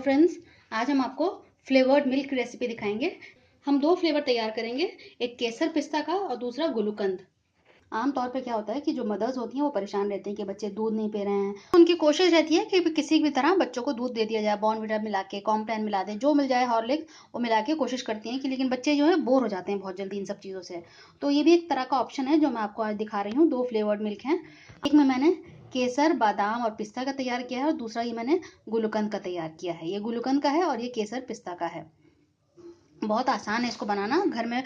Friends, आज हम आपको फ्लेवर्ड मिल्क रेसिपी दिखाएंगे। हम दो फ्लेवर तैयार करेंगे, एक केसर पिस्ता का और दूसरा गुलकंद। आमतौर पे क्या होता है कि जो मदर्स होती हैं वो परेशान रहती हैं कि बच्चे दूध नहीं पी रहे हैं। उनकी कोशिश रहती है कि किसी भी तरह बच्चों को दूध दे दिया जाए, बॉर्नविटा मिला के, कॉम्प्लान मिला दें, जो मिल जाए हॉर्लिक्स वो मिला के कोशिश करती हैं कि, लेकिन बच्चे जो है बोर हो जाते हैं बहुत जल्दी इन सब चीज़ों से। तो ये भी एक तरह का ऑप्शन है जो मैं आपको आज दिखा रही हूँ। दो फ्लेवर्ड मिल्क हैं, एक में मैंने केसर, बादाम और पिस्ता का तैयार किया है और दूसरा ये मैंने गुलकंद का तैयार किया है। ये गुलकंद का है और ये केसर पिस्ता का है। बहुत आसान है इसको बनाना, घर में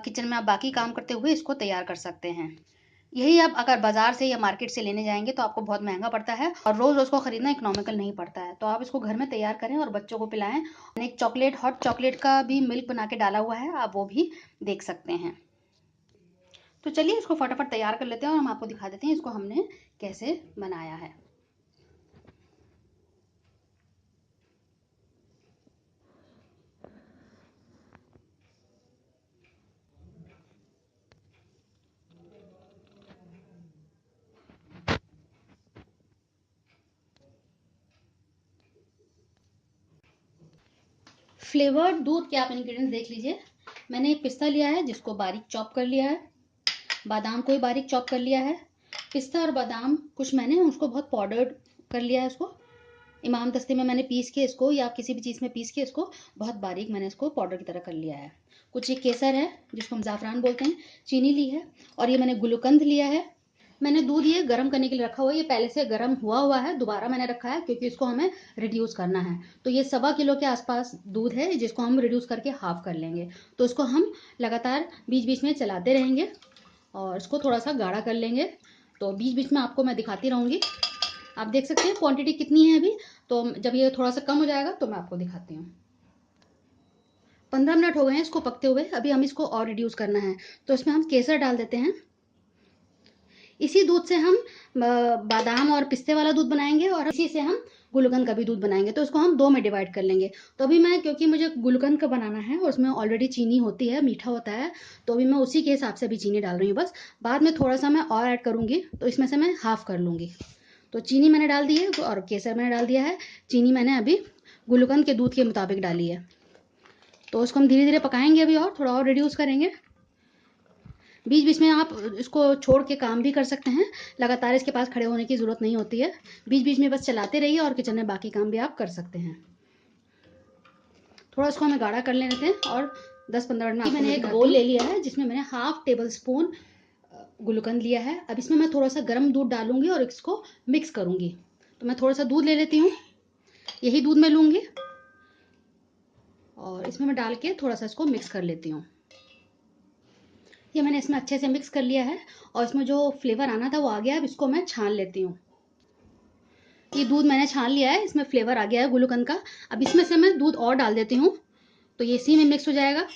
किचन में आप बाकी काम करते हुए इसको तैयार कर सकते हैं। यही आप अगर बाजार से या मार्केट से लेने जाएंगे तो आपको बहुत महंगा पड़ता है और रोज रोज को खरीदना इकोनॉमिकल नहीं पड़ता है। तो आप इसको घर में तैयार करें और बच्चों को पिलाएं। एक चॉकलेट, हॉट चॉकलेट का भी मिल्क बना के डाला हुआ है, आप वो भी देख सकते हैं। तो चलिए इसको फटाफट तैयार कर लेते हैं और हम आपको दिखा देते हैं इसको हमने कैसे बनाया है। फ्लेवर्ड दूध के आप इंग्रेडिएंट्स देख लीजिए। मैंने एक पिस्ता लिया है जिसको बारीक चॉप कर लिया है, बादाम को भी बारीक चॉप कर लिया है। पिस्ता और बादाम कुछ मैंने उसको बहुत पाउडर्ड कर लिया है, इसको इमाम दस्ते में मैंने पीस के इसको, या किसी भी चीज़ में पीस के इसको बहुत बारीक मैंने इसको पाउडर की तरह कर लिया है। कुछ ये केसर है जिसको हम ज़ाफ़रान बोलते हैं, चीनी ली है, और ये मैंने गुलकंद लिया है। मैंने दूध ये गर्म करने के लिए रखा हुआ है, ये पहले से गर्म हुआ है, दोबारा मैंने रखा है क्योंकि इसको हमें रिड्यूस करना है। तो ये 1.25 किलो के आसपास दूध है जिसको हम रिड्यूस करके हाफ कर लेंगे। तो इसको हम लगातार बीच बीच में चलाते रहेंगे और इसको थोड़ा सा गाढ़ा कर लेंगे। तो बीच बीच में आपको मैं दिखाती रहूँगी। आप देख सकते हैं क्वांटिटी कितनी है अभी। तो जब ये थोड़ा सा कम हो जाएगा तो मैं आपको दिखाती हूँ। 15 मिनट हो गए हैं इसको पकते हुए, अभी हम इसको और रिड्यूस करना है। तो इसमें हम केसर डाल देते हैं। इसी दूध से हम बादाम और पिस्ते वाला दूध बनाएंगे और इसी से हम गुलकंद का भी दूध बनाएंगे। तो इसको हम दो में डिवाइड कर लेंगे। तो अभी मैं, क्योंकि मुझे गुलकंद का बनाना है और उसमें ऑलरेडी चीनी होती है, मीठा होता है, तो अभी मैं उसी के हिसाब से अभी चीनी डाल रही हूँ। बस बाद में थोड़ा सा मैं और ऐड करूँगी, तो इसमें से मैं हाफ कर लूँगी। तो चीनी मैंने डाल दी है और केसर मैंने डाल दिया है। चीनी मैंने अभी गुलकंद के दूध के मुताबिक डाली है। तो उसको हम धीरे धीरे पकाएंगे अभी और थोड़ा और रिड्यूस करेंगे। बीच बीच में आप इसको छोड़ के काम भी कर सकते हैं, लगातार इसके पास खड़े होने की ज़रूरत नहीं होती है। बीच बीच में बस चलाते रहिए और किचन में बाकी काम भी आप कर सकते हैं। थोड़ा इसको हमें गाढ़ा कर लेते हैं और 10-15 मिनट में मैंने एक बोल ले लिया है जिसमें मैंने हाफ टेबल स्पून गुलकंद लिया है। अब इसमें मैं थोड़ा सा गर्म दूध डालूंगी और इसको मिक्स करूंगी। तो मैं थोड़ा सा दूध ले लेती हूँ, यही दूध मैं लूंगी और इसमें मैं डाल के थोड़ा सा इसको मिक्स कर लेती हूँ। ये मैंने इसमें अच्छे से मिक्स कर लिया है और इसमें जो फ्लेवर आना था वो आ गया है। अब इसको मैं छान लेती हूँ। ये दूध मैंने छान लिया है, इसमें फ्लेवर आ गया है गुलकंद का। अब इसमें से मैं दूध और डाल देती हूँ तो ये इसी में मिक्स हो जाएगा।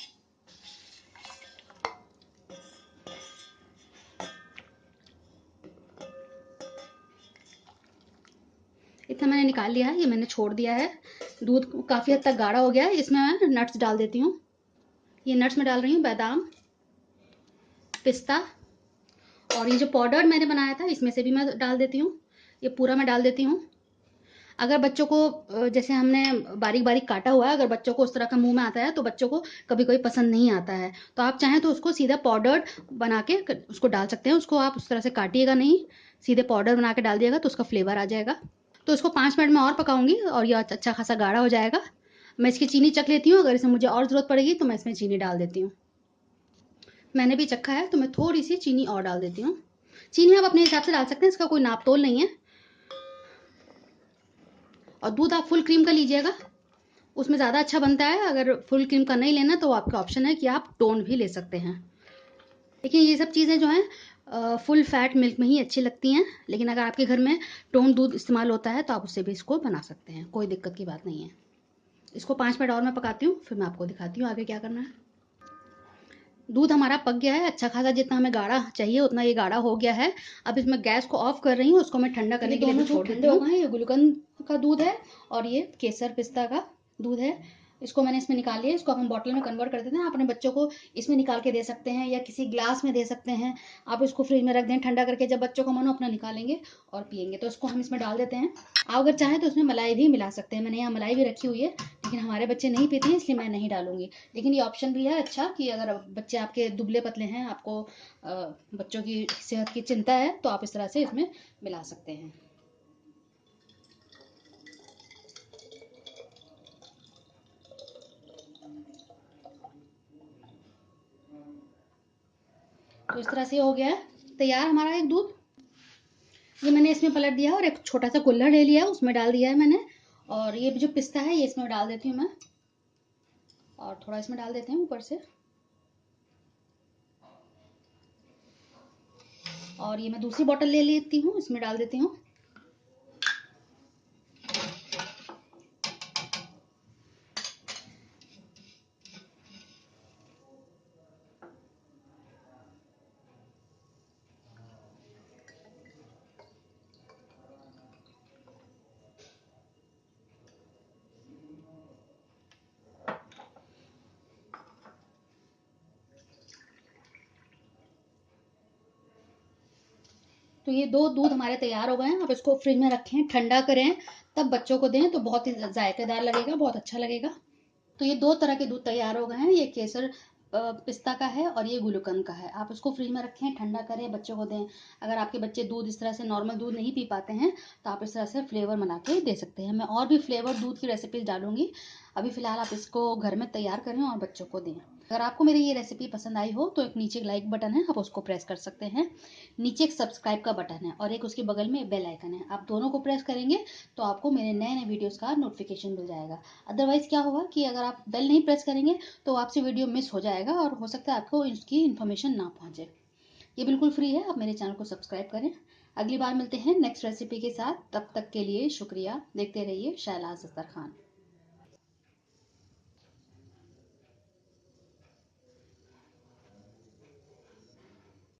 इतना मैंने निकाल लिया है, ये मैंने छोड़ दिया है। दूध काफ़ी हद तक गाढ़ा हो गया है। इसमें मैं नट्स डाल देती हूँ। ये नट्स मैं डाल रही हूँ, बादाम, पिस्ता, और ये जो पाउडर मैंने बनाया था इसमें से भी मैं डाल देती हूँ। ये पूरा मैं डाल देती हूँ। अगर बच्चों को, जैसे हमने बारीक बारीक काटा हुआ है, अगर बच्चों को उस तरह का मुंह में आता है तो बच्चों को कभी कोई पसंद नहीं आता है। तो आप चाहें तो उसको सीधा पाउडर बना के उसको डाल सकते हैं। उसको आप उस तरह से काटिएगा नहीं, सीधे पाउडर बना के डाल दिएगा तो उसका फ्लेवर आ जाएगा। तो इसको 5 मिनट में और पकाऊंगी और ये अच्छा खासा गाढ़ा हो जाएगा। मैं इसकी चीनी चख लेती हूँ, अगर इसमें मुझे और ज़रूरत पड़ेगी तो मैं इसमें चीनी डाल देती हूँ। मैंने भी चखा है तो मैं थोड़ी सी चीनी और डाल देती हूँ। चीनी आप अपने हिसाब से डाल सकते हैं, इसका कोई नाप तोल नहीं है। और दूध आप फुल क्रीम का लीजिएगा, उसमें ज़्यादा अच्छा बनता है। अगर फुल क्रीम का नहीं लेना तो आपका ऑप्शन है कि आप टोन भी ले सकते हैं। देखिए ये सब चीज़ें जो हैं फुल फैट मिल्क में ही अच्छी लगती हैं, लेकिन अगर आपके घर में टोन दूध इस्तेमाल होता है तो आप उससे भी इसको बना सकते हैं, कोई दिक्कत की बात नहीं है। इसको 5 मिनट और मैं पकाती हूँ, फिर मैं आपको दिखाती हूँ आगे क्या करना है। दूध हमारा पक गया है अच्छा खासा, जितना हमें गाढ़ा चाहिए उतना ये गाढ़ा हो गया है। अब इसमें गैस को ऑफ कर रही हूँ, उसको मैं ठंडा करने के लिए छोड़ देती हूँ। ये गुलकंद का दूध है और ये केसर पिस्ता का दूध है। इसको मैंने इसमें निकाल लिया। इसको हम बॉटल में कन्वर्ट कर देते हैं। आप अपने बच्चों को इसमें निकाल के दे सकते हैं या किसी ग्लास में दे सकते हैं। आप इसको फ्रिज में रख दें ठंडा करके, जब बच्चों को मन हो अपना निकालेंगे और पियेंगे। तो इसको हम इसमें डाल देते हैं। आप अगर चाहें तो इसमें मलाई भी मिला सकते हैं। मैंने यहाँ मलाई भी रखी हुई है, लेकिन हमारे बच्चे नहीं पीते हैं इसलिए मैं नहीं डालूंगी। लेकिन ये ऑप्शन भी है अच्छा कि अगर बच्चे आपके दुबले पतले हैं, आपको बच्चों की सेहत की चिंता है, तो आप इस तरह से इसमें मिला सकते हैं। तो इस तरह से हो गया है तैयार हमारा एक दूध। ये मैंने इसमें पलट दिया और एक छोटा सा कुल्हड़ ले लिया, उसमें डाल दिया है मैंने। और ये जो पिस्ता है ये इसमें डाल देती हूँ मैं, और थोड़ा इसमें डाल देते हैं ऊपर से। और ये मैं दूसरी बोतल ले लेती हूँ, इसमें डाल देती हूँ। तो ये 2 दूध हमारे तैयार हो गए हैं। आप इसको फ्रिज में रखें, ठंडा करें, तब बच्चों को दें तो बहुत ही जायकेदार लगेगा, बहुत अच्छा लगेगा। तो ये 2 तरह के दूध तैयार हो गए हैं। ये केसर पिस्ता का है और ये गुलकंद का है। आप इसको फ्रिज में रखें, ठंडा करें, बच्चों को दें। अगर आपके बच्चे दूध इस तरह से नॉर्मल दूध नहीं पी पाते हैं, तो आप इस तरह से फ्लेवर बना के दे सकते हैं। मैं और भी फ्लेवर दूध की रेसिपीज डालूंगी। अभी फिलहाल आप इसको घर में तैयार करें और बच्चों को दें। अगर आपको मेरी ये रेसिपी पसंद आई हो तो एक नीचे लाइक बटन है, आप उसको प्रेस कर सकते हैं। नीचे एक सब्सक्राइब का बटन है और एक उसके बगल में बेल आइकन है। आप दोनों को प्रेस करेंगे तो आपको मेरे नए नए वीडियोस का नोटिफिकेशन मिल जाएगा। अदरवाइज क्या होगा कि अगर आप बेल नहीं प्रेस करेंगे तो आपसे वीडियो मिस हो जाएगा और हो सकता है आपको इसकी इन्फॉर्मेशन ना पहुंचे। ये बिल्कुल फ्री है, आप मेरे चैनल को सब्सक्राइब करें। अगली बार मिलते हैं नेक्स्ट रेसिपी के साथ। तब तक के लिए शुक्रिया। देखते रहिए शैलाज़ अख्तर खान।